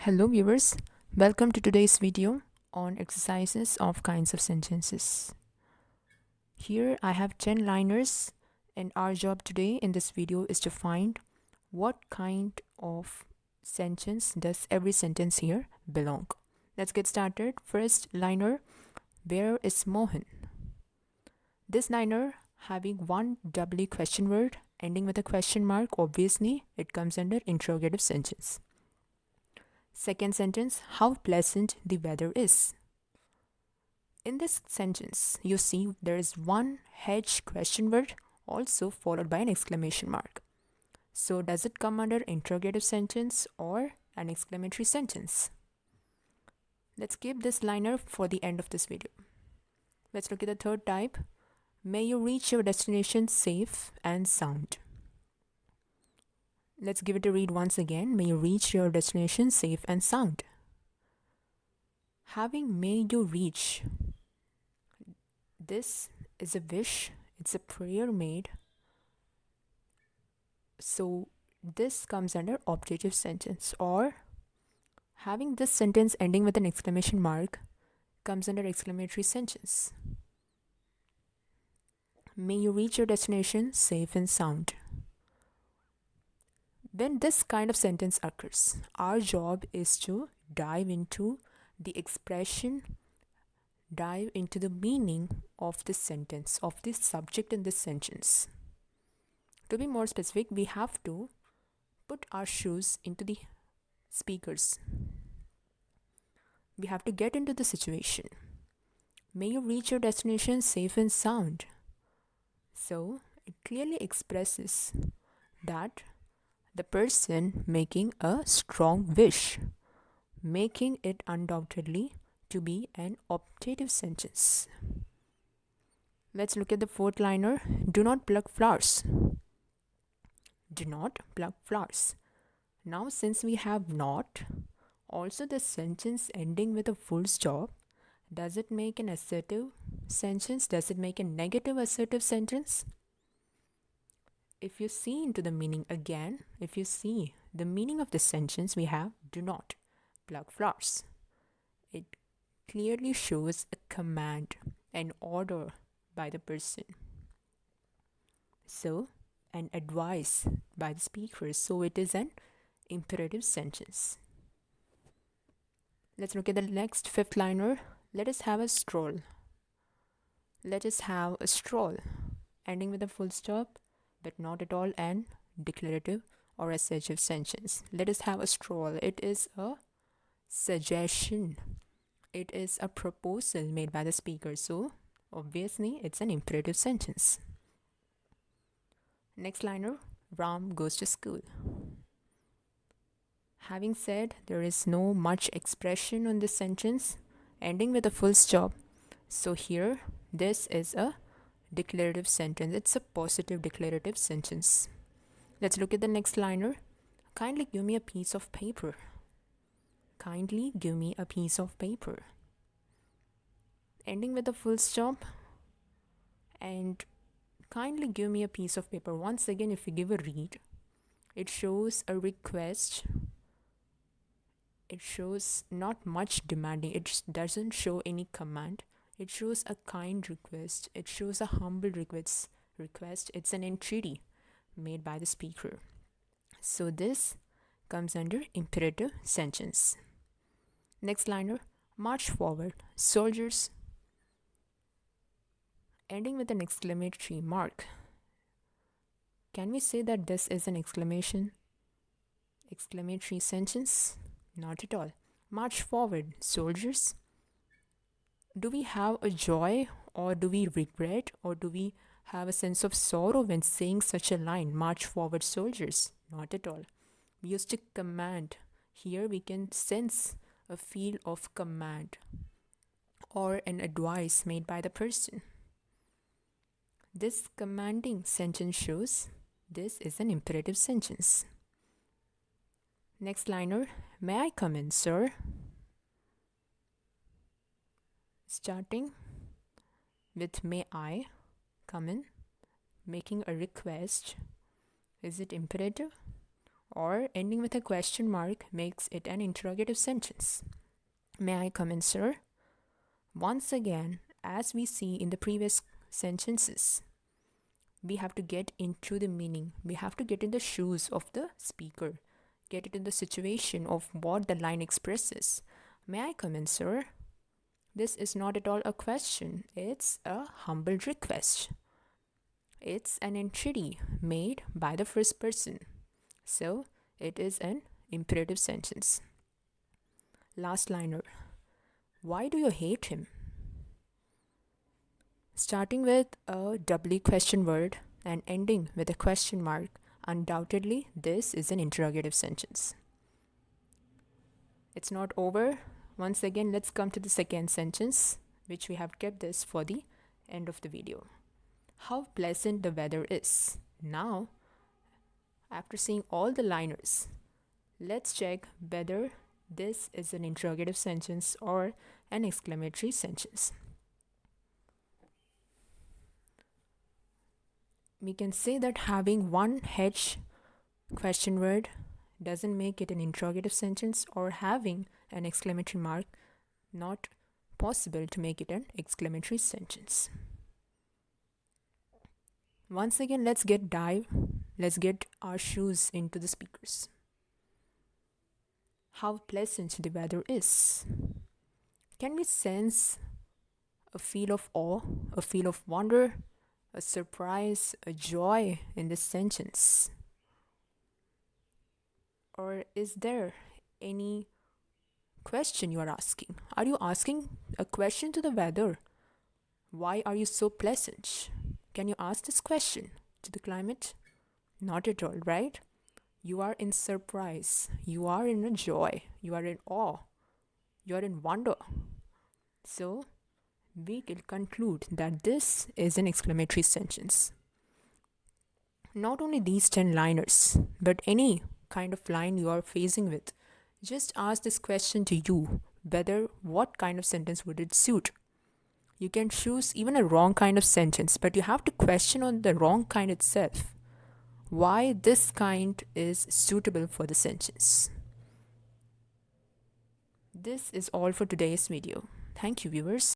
Hello viewers, welcome to today's video on exercises of kinds of sentences. Here I have 10 liners and our job today in this video is to find what kind of sentence does every sentence here belong. Let's get started. First liner, where is Mohan? This liner having one doubly question word ending with a question mark, obviously it comes under interrogative sentence. Second sentence, how pleasant the weather is. In this sentence, you see there is one hedge question word also followed by an exclamation mark. So does it come under interrogative sentence or an exclamatory sentence? Let's keep this liner for the end of this video. Let's look at the third type. May you reach your destination safe and sound. Let's give it a read once again. May you reach your destination safe and sound. Having may you reach, this is a wish, it's a prayer made. So this comes under optative sentence, or having this sentence ending with an exclamation mark comes under exclamatory sentence. May you reach your destination safe and sound. When this kind of sentence occurs, our job is to dive into the expression, dive into the meaning of this sentence, of this subject in this sentence. To be more specific, we have to put our shoes into the speakers. We have to get into the situation. May you reach your destination safe and sound. So it clearly expresses that the person making a strong wish, making it undoubtedly to be an optative sentence. Let's look at the fourth liner. Do not pluck flowers. Do not pluck flowers. Now since we have not, also the sentence ending with a full stop, does it make an assertive sentence? Does it make a negative assertive sentence? If you see into the meaning again, if you see the meaning of the sentence, we have do not pluck flowers. It clearly shows a command, an order by the person. So, an advice by the speaker. So it is an imperative sentence. Let's look at the next fifth liner. Let us have a stroll. Let us have a stroll. Ending with a full stop, but not at all an declarative or assertive sentence. Let us have a stroll. It is a suggestion. It is a proposal made by the speaker. So obviously it's an imperative sentence. Next liner, Ram goes to school. Having said there is no much expression on this sentence ending with a full stop. So here this is a declarative sentence. It's a positive declarative sentence. Let's look at the next liner. Kindly give me a piece of paper. Kindly give me a piece of paper. Ending with a full stop and kindly give me a piece of paper. Once again, if you give a read, it shows a request. It shows not much demanding. It doesn't show any command. It shows a kind request. It shows a humble request. It's an entreaty made by the speaker. So this comes under imperative sentence. Next liner, march forward, soldiers. Ending with an exclamatory mark. Can we say that this is an exclamatory sentence? Not at all. March forward, soldiers. Do we have a joy, or do we regret, or do we have a sense of sorrow when saying such a line, march forward, soldiers? Not at all. We used to command. Here we can sense a feel of command or an advice made by the person. This commanding sentence shows this is an imperative sentence. Next liner, may I come in, sir? Starting with may I come in, making a request. Is it imperative or ending with a question mark makes it an interrogative sentence. May I come in, sir? Once again, as we see in the previous sentences, we have to get into the meaning. We have to get in the shoes of the speaker, get it in the situation of what the line expresses. May I come in, sir? This is not at all a question, it's a humble request. It's an entreaty made by the first person. So, it is an imperative sentence. Last liner. Why do you hate him? Starting with a doubly question word and ending with a question mark, undoubtedly this is an interrogative sentence. It's not over. Once again, let's come to the second sentence, which we have kept this for the end of the video. How pleasant the weather is. Now, after seeing all the liners, let's check whether this is an interrogative sentence or an exclamatory sentence. We can say that having one H question word doesn't make it an interrogative sentence, or having an exclamatory mark not possible to make it an exclamatory sentence. Once again, let's get our shoes into the speakers. How pleasant the weather is. Can we sense a feel of awe, a feel of wonder, a surprise, a joy in this sentence? Or is there any question you are asking? Are you asking a question to the weather? Why are you so pleasant? Can you ask this question to the climate? Not at all, right? You are in surprise. You are in a joy. You are in awe. You are in wonder. So, we can conclude that this is an exclamatory sentence. Not only these 10 liners, but any kind of line you are facing with, just ask this question to you, whether what kind of sentence would it suit. You can choose even a wrong kind of sentence, but you have to question on the wrong kind itself, why this kind is suitable for the sentence. This is all for today's video. Thank you, viewers.